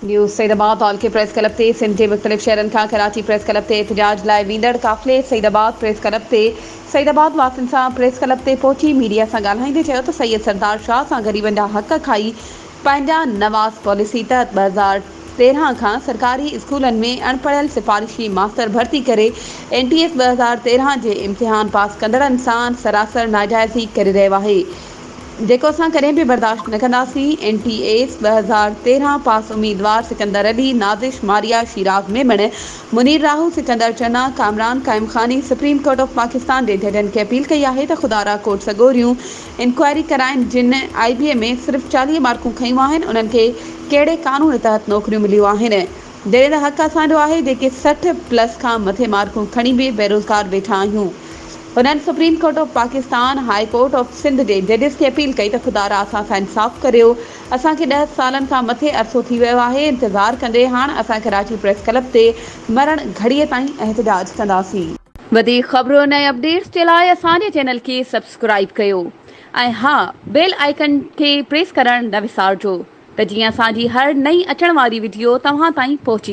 News Saidabad hall के press club से सिंध के मुख़्तलिफ़ शहरनि खां कराची प्रेस क्लब से एहतजाज लाइ वेंदड़ काफ़िले सईदाबाद प्रेस क्लब से सईदाबाद वासियुनि सां प्रेस क्लब से पहुची मीडिया सां ॻाल्हाईंदे चयो त सैयद सरदार शाह सां ग़रीबनि जा हक़ खाई पंहिंजा नवाज़ पॉलिसी तहत 2013 खां सरकारी स्कूलनि में अणपढ़ियल सिफारिशी मास्तर भर्ती करे NTS 2013 जे इम्तिहान पास कंदड़नि सां सरासर नाजाइज़ी करे रहियो आहे, जेको असां कॾहिं बि बर्दाश्त न कंदासीं। NTS 2013 पास उम्मीदवार सिकंदर अली, नाज़िश मारिया, शिराज मेमण, मुनीर राहू, सिकंदर चन्ना, कामरान काइम खानी सुप्रीम कोर्ट ऑफ पाकिस्तान जे जजनि खे अपील कई आहे त खुदारा कोर्ट सॻोरियूं इंक्वायरी कराइनि। जिन IBA में सिर्फ़ 40 मार्कूं खयूं आहिनि उन्हनि खे कहिड़े कानून तहत नौकरियूं मिलियूं आहिनि, जॾहिं त हक़ असांजो आहे जेके 60+ खां मथे मार्कूं खणी बि बेरोज़गार वेठा आहियूं। उन्हनि supreme court of Pakistan, high court of Sindh जे जजिस खे अपील कई त खुदारा असां सां इंसाफ़ करियो। असांखे 10 सालनि खां मथे अरसो थी वियो आहे इंतज़ारु कंदे। हाणे असां कराची प्रेस क्लब ते मरण घड़ीअ ताईं एहतजाज कंदासीं। वधीक ख़बरुनि ऐं अपडेट्स जे लाइ असांजे चैनल खे सब्सक्राइब कयो ऐं हा, बेल आइकन खे प्रेस करणु न विसारिजो त जीअं असांजी हर नई अचण वारी वीडियो तव्हां ताईं पहुची